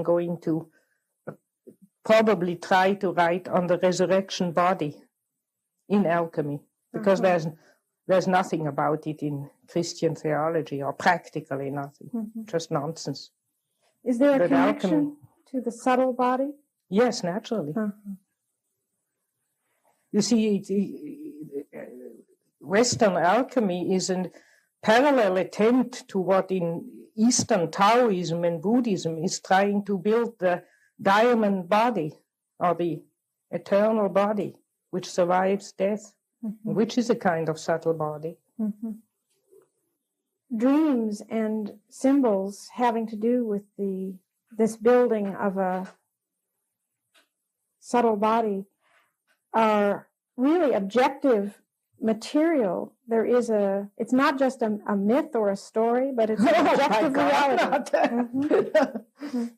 going to probably try to write on the resurrection body in alchemy, because there's nothing about it in Christian theology, or practically nothing, just nonsense. Is there a connection to the subtle body? Yes, naturally. You see, Western alchemy is a parallel attempt to what in Eastern Taoism and Buddhism is trying to build the diamond body, or the eternal body, which survives death, which is a kind of subtle body. Dreams and symbols having to do with this building of a subtle body are really objective material. It's not just a myth or a story, but it's an objective reality.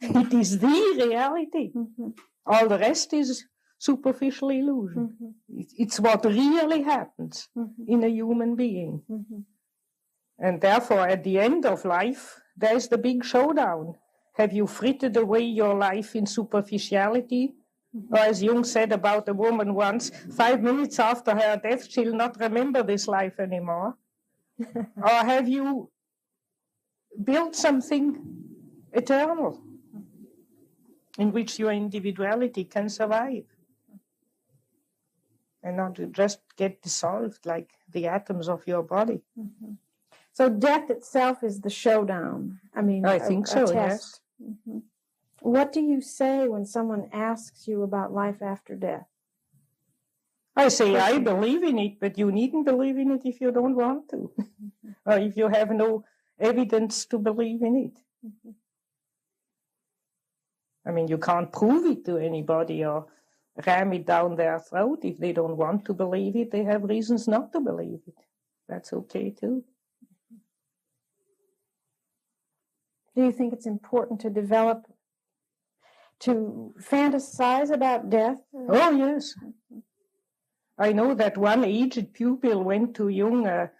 It is the reality. All the rest is superficial illusion. It's what really happens in a human being. And therefore, at the end of life, there's the big showdown. Have you frittered away your life in superficiality? Or as Jung said about a woman once, 5 minutes after her death, she'll not remember this life anymore. Or have you built something eternal in which your individuality can survive and not just get dissolved like the atoms of your body? So death itself is the showdown. I think so, yes. What do you say when someone asks you about life after death? I say, I believe in it, but you needn't believe in it if you don't want to, or if you have no evidence to believe in it. You can't prove it to anybody or ram it down their throat. If they don't want to believe it, they have reasons not to believe it. That's okay too. Do you think it's important to fantasize about death? Oh, yes. I know that one aged pupil went to Jung a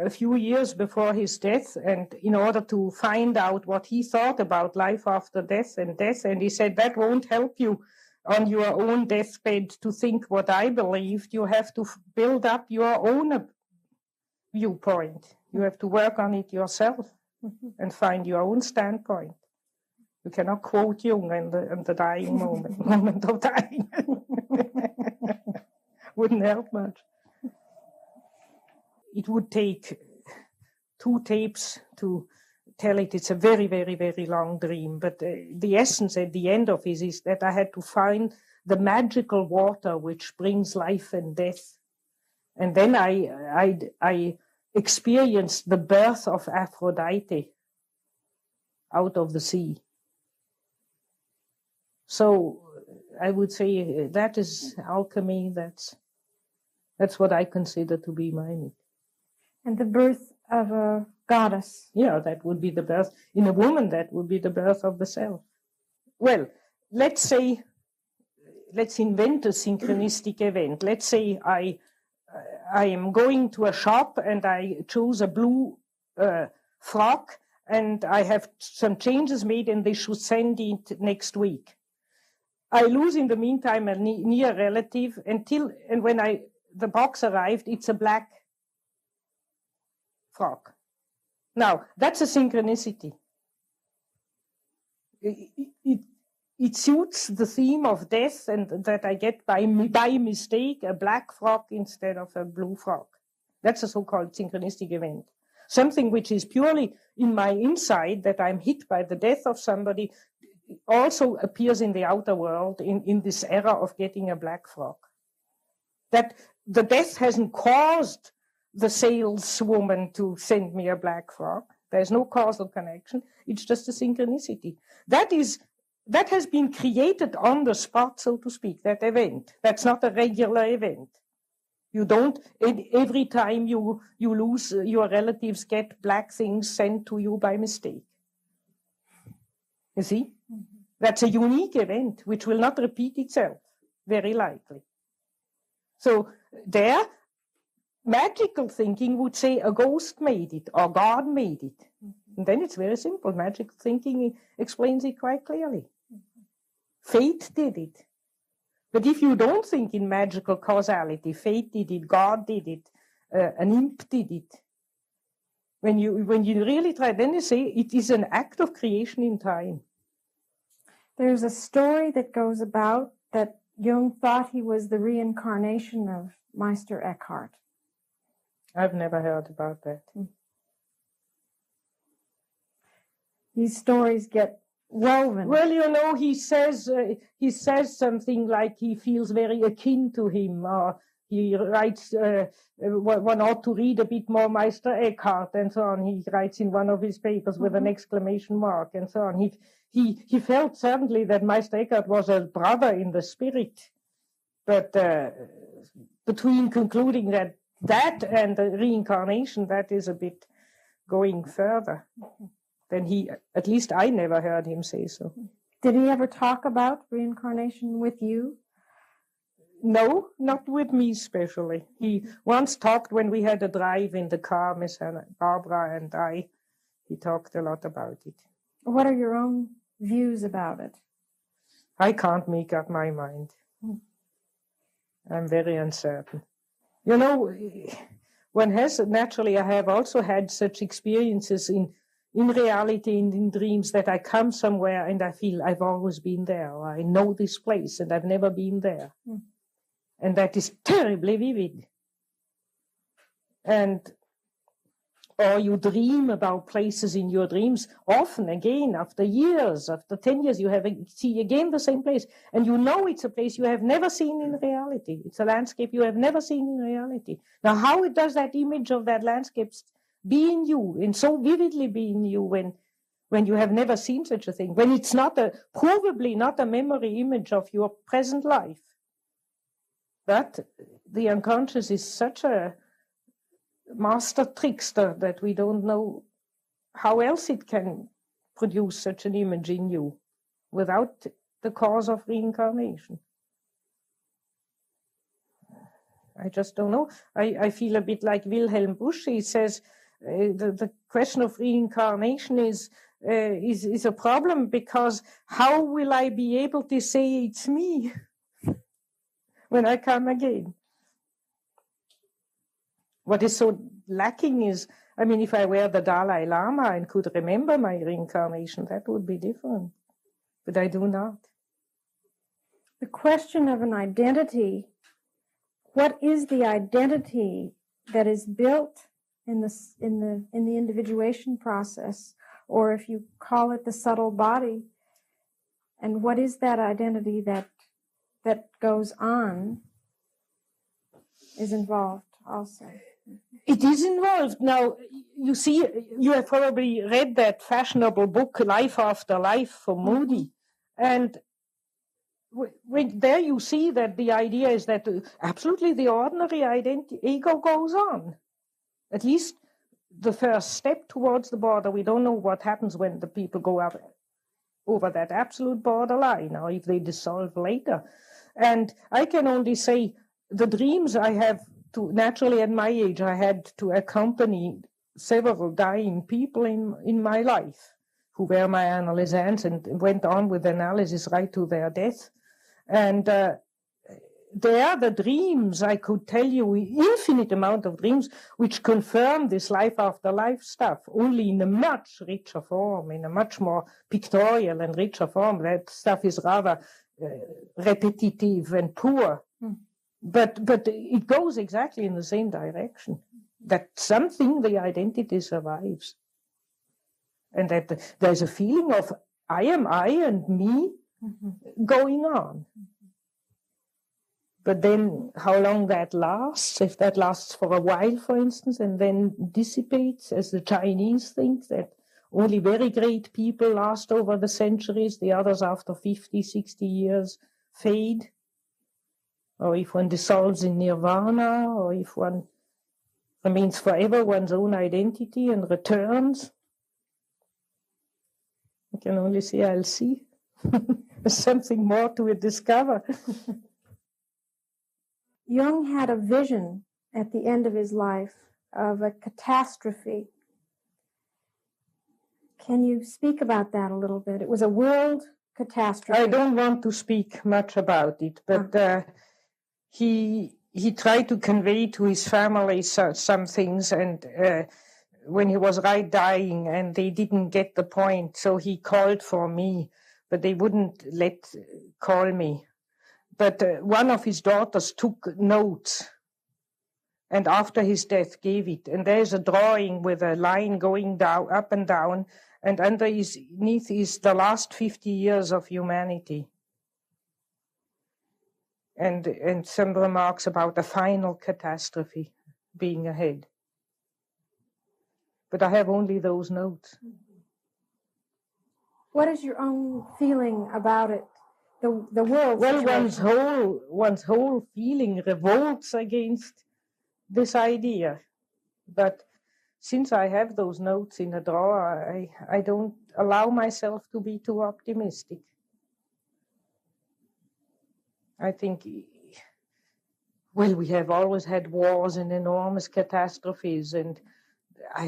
few years before his death, and in order to find out what he thought about life after death, and he said, that won't help you on your own deathbed to think what I believed. You have to build up your own viewpoint. You have to work on it yourself and find your own standpoint. You cannot quote Jung in the dying moment of dying. Wouldn't help much. It would take 2 tapes to tell it. It's a very, very, very long dream. But the essence at the end of it is that I had to find the magical water which brings life and death. And then I experienced the birth of Aphrodite out of the sea. So I would say that is alchemy. That's what I consider to be my myth. And the birth of a goddess. Yeah, that would be the birth. In a woman, that would be the birth of the self. Well, let's invent a synchronistic event. Let's say I am going to a shop and I choose a blue frock, and I have some changes made and they should send it next week. I lose in the meantime a near relative and when the box arrived, it's a black frock. Now, that's a synchronicity. It suits the theme of death, and that I get by mistake a black frock instead of a blue frock. That's a so-called synchronistic event. Something which is purely in my inside, that I'm hit by the death of somebody, also appears in the outer world in this era of getting a black frock. That the death hasn't caused the saleswoman to send me a black frock. There's no causal connection. It's just a synchronicity. That has been created on the spot, so to speak, that event. That's not a regular event. You don't, every time you lose, your relatives get black things sent to you by mistake. You see? That's a unique event which will not repeat itself, very likely. So there, magical thinking would say a ghost made it or God made it. And then it's very simple. Magic thinking explains it quite clearly. Fate did it. But if you don't think in magical causality, fate did it, God did it, an imp did it. When you really try, then you say it is an act of creation in time. There's a story that goes about that Jung thought he was the reincarnation of Meister Eckhart. I've never heard about that. These stories get woven. Well, you know, he says something like he feels very akin to him, or he writes, one ought to read a bit more Meister Eckhart, and so on. He writes in one of his papers with an exclamation mark, and so on. He felt certainly that Meister Eckhart was a brother in the spirit, but between concluding that and the reincarnation, that is a bit going further. Then at least I never heard him say so. Did he ever talk about reincarnation with you? No, not with me especially. He once talked when we had a drive in the car, Miss Barbara and I. He talked a lot about it. What are your own views about it? I can't make up my mind. I'm very uncertain. You know, one has, naturally, I have also had such experiences in reality and in dreams that I come somewhere and I feel I've always been there, or I know this place and I've never been there. And that is terribly vivid. Or you dream about places in your dreams, often again, after years, after 10 years, you see again the same place. And you know it's a place you have never seen in reality. It's a landscape you have never seen in reality. Now, how does that image of that landscape be in you, and so vividly be in you when you have never seen such a thing, when it's probably not a memory image of your present life? But the unconscious is such a master trickster that we don't know how else it can produce such an image in you without the cause of reincarnation. I just don't know. I feel a bit like Wilhelm Busch. He says the question of reincarnation is a problem, because how will I be able to say it's me when I come again? What is so lacking is, I mean, if I were the Dalai Lama and could remember my reincarnation, that would be different. But I do not. The question of an identity, what is the identity that is built in the individuation process, or if you call it the subtle body, and what is that identity that goes on is involved also? It is involved. Now, you see, you have probably read that fashionable book, Life After Life, from Moody. And there you see that the idea is that absolutely the ordinary ego goes on. At least the first step towards the border. We don't know what happens when the people go up over that absolute borderline, or if they dissolve later. And I can only say the dreams I have naturally at my age, I had to accompany several dying people in my life who were my analysans and went on with analysis right to their death. And the dreams, I could tell you infinite amount of dreams which confirm this life after life stuff, only in a much richer form, in a much more pictorial and richer form. That stuff is rather repetitive and poor. But it goes exactly in the same direction, that something, the identity survives. And that there's a feeling of I am I and me going on. But then how long that lasts, if that lasts for a while, for instance, and then dissipates, as the Chinese think, that only very great people last over the centuries, the others after 50, 60 years fade. Or if one dissolves in nirvana, or if one remains forever one's own identity and returns. I can only say I'll see. There's something more to discover. Jung had a vision at the end of his life of a catastrophe. Can you speak about that a little bit? It was a world catastrophe. I don't want to speak much about it, but he tried to convey to his family some things, and when he was right dying, and they didn't get the point, so he called for me, but they wouldn't call me. But one of his daughters took notes, and after his death gave it. And there's a drawing with a line going down, up and down, and underneath is the last 50 years of humanity. And some remarks about the final catastrophe being ahead. But I have only those notes. What is your own feeling about it? The world. Well, one's whole feeling revolts against this idea. But since I have those notes in a drawer, I don't allow myself to be too optimistic. I think, well, we have always had wars and enormous catastrophes, and I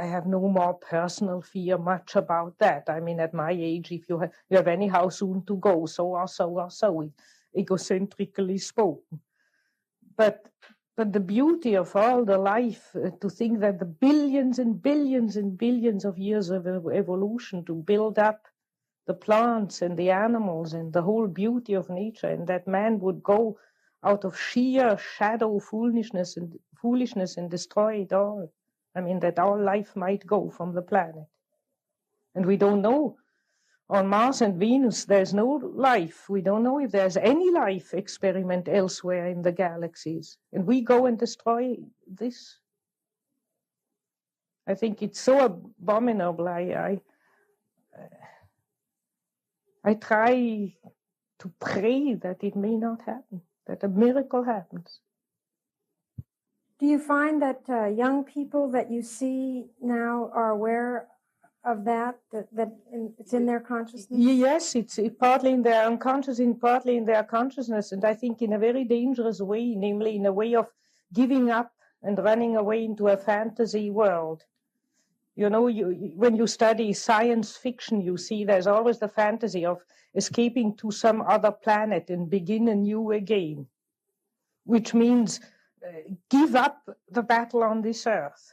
have no more personal fear much about that. I mean, at my age, if you have anyhow soon to go, so or so, egocentrically spoken. But the beauty of all the life, to think that the billions and billions and billions of years of evolution to build up the plants and the animals and the whole beauty of nature, and that man would go out of sheer shadow foolishness and destroy it all. I mean, that our life might go from the planet. And we don't know. On Mars and Venus, there's no life. We don't know if there's any life experiment elsewhere in the galaxies. And we go and destroy this. I think it's so abominable. I try to pray that it may not happen, that a miracle happens. Do you find that young people that you see now are aware of that it's in their consciousness? Yes, it's partly in their unconscious and partly in their consciousness, and I think in a very dangerous way, namely in a way of giving up and running away into a fantasy world. You know, when you study science fiction, you see there's always the fantasy of escaping to some other planet and begin anew again, which means give up the battle on this earth.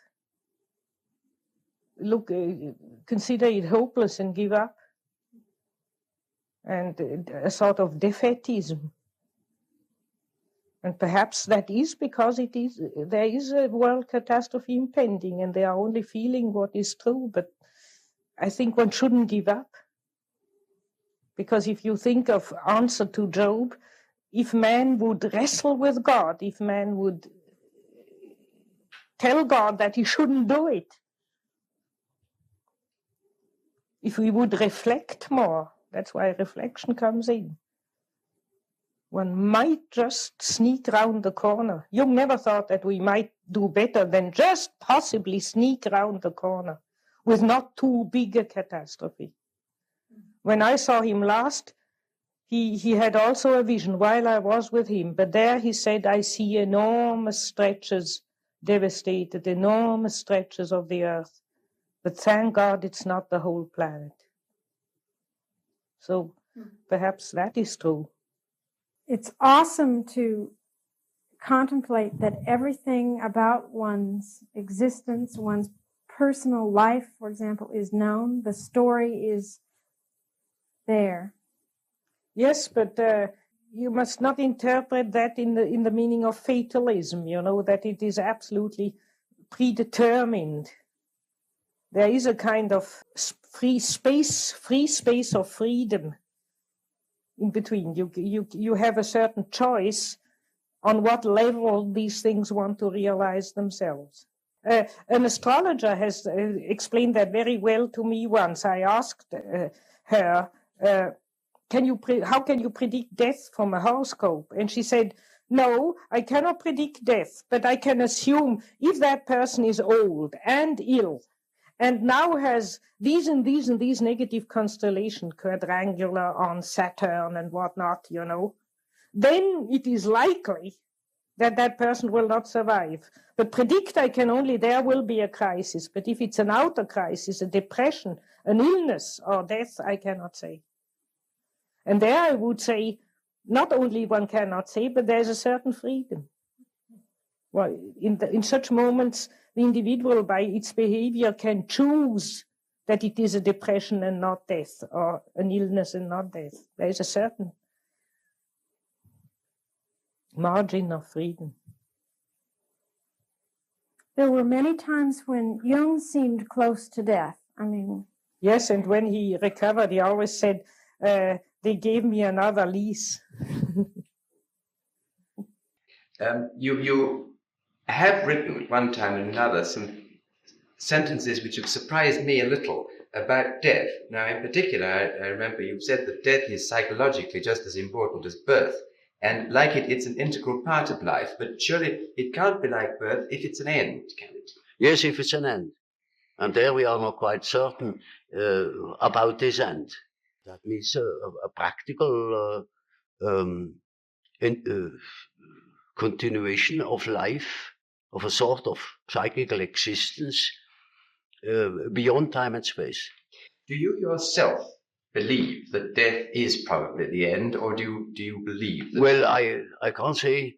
Look, consider it hopeless and give up. And a sort of defeatism. And perhaps that is because there is a world catastrophe impending and they are only feeling what is true. But I think one shouldn't give up. Because if you think of answer to Job, if man would wrestle with God, if man would tell God that he shouldn't do it, if we would reflect more, that's why reflection comes in. One might just sneak round the corner. Jung never thought that we might do better than just possibly sneak round the corner with not too big a catastrophe. When I saw him last, he had also a vision while I was with him, but there he said, I see enormous stretches devastated, enormous stretches of the earth. But thank God it's not the whole planet. So perhaps that is true. It's awesome to contemplate that everything about one's existence, one's personal life, for example, is known. The story is there. Yes, but you must not interpret that in the meaning of fatalism, you know, that it is absolutely predetermined. There is a kind of free space of freedom in between. You have a certain choice on what level these things want to realize themselves. An astrologer has explained that very well to me once. I asked her, how can you predict death from a horoscope? And she said, no, I cannot predict death, but I can assume if that person is old and ill, and now has these and these and these negative constellations, quadrangular on Saturn and whatnot, you know, then it is likely that that person will not survive. But predict I can only, there will be a crisis. But if it's an outer crisis, a depression, An illness or death, I cannot say. And there I would say, not only one cannot say, but there's a certain freedom. Well, in such moments, the individual by its behavior can choose that it is a depression and not death, or an illness and not death. There is a certain margin of freedom. There were many times when Jung seemed close to death. I mean... Yes, and when he recovered, he always said, they gave me another lease. You have written one time and another some sentences which have surprised me a little about death. Now, in particular, I remember you've said that death is psychologically just as important as birth. And like it, it's an integral part of life. But surely it can't be like birth if it's an end, can it? Yes, if it's an end. And there we are not quite certain about this end. That means a practical continuation of life, of a sort of psychical existence beyond time and space. Do you yourself believe that death is probably the end, or do you believe that? Well, I can't say.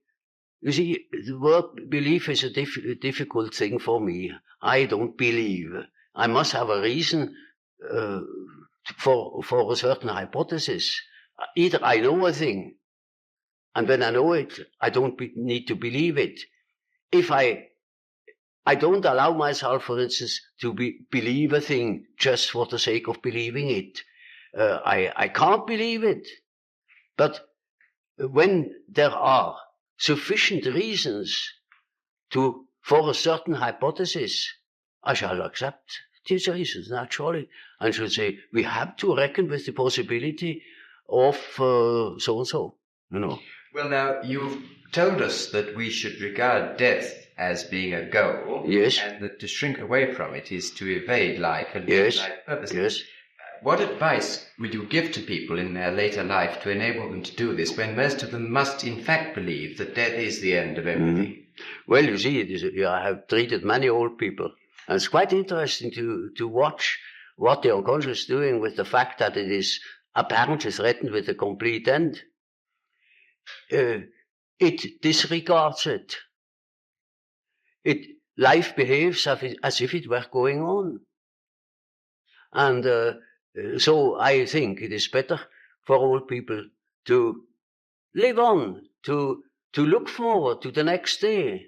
You see, the word belief is a difficult thing for me. I don't believe. I must have a reason for a certain hypothesis. Either I know a thing, and when I know it, I don't need to believe it. If I don't allow myself, for instance, to believe a thing just for the sake of believing it. I can't believe it. But when there are sufficient reasons for a certain hypothesis, I shall accept these reasons, naturally, and should say, we have to reckon with the possibility of so-and-so, you know. Well, now, you've told us that we should regard death as being a goal, yes, and that to shrink away from it is to evade life and yes, life purposes. Yes. What advice would you give to people in their later life to enable them to do this, when most of them must in fact believe that death is the end of everything? Mm-hmm. Well, you see, I have treated many old people, and it's quite interesting to watch what the unconscious is doing with the fact that it is apparently threatened with a complete end. It disregards it. Life behaves as if it were going on. And so I think it is better for old people to live on, to look forward to the next day,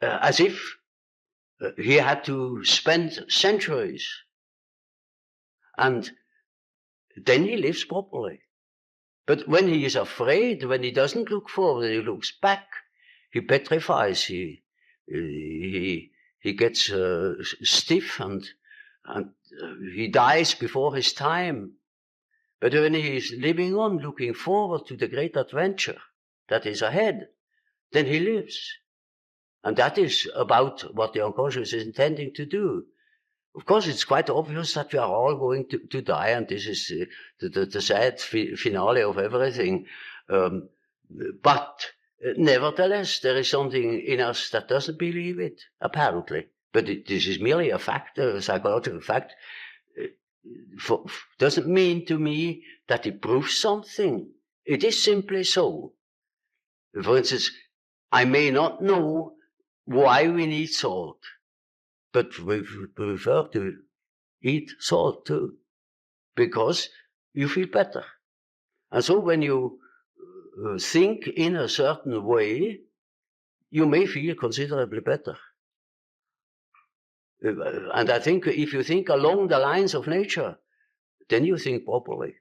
as if he had to spend centuries. And then he lives properly. But when he is afraid, when he doesn't look forward, he looks back, he petrifies, he gets stiff and he dies before his time. But when he is living on, looking forward to the great adventure that is ahead, then he lives. And that is about what the unconscious is intending to do. Of course, it's quite obvious that we are all going to die, and this is the sad finale of everything. But nevertheless, there is something in us that doesn't believe it, apparently. But this is merely a fact, a psychological fact. Doesn't mean to me that it proves something. It is simply so. For instance, I may not know why we need salt, but we prefer to eat salt too, because you feel better. And so when you think in a certain way, you may feel considerably better. And I think if you think along the lines of nature, then you think properly.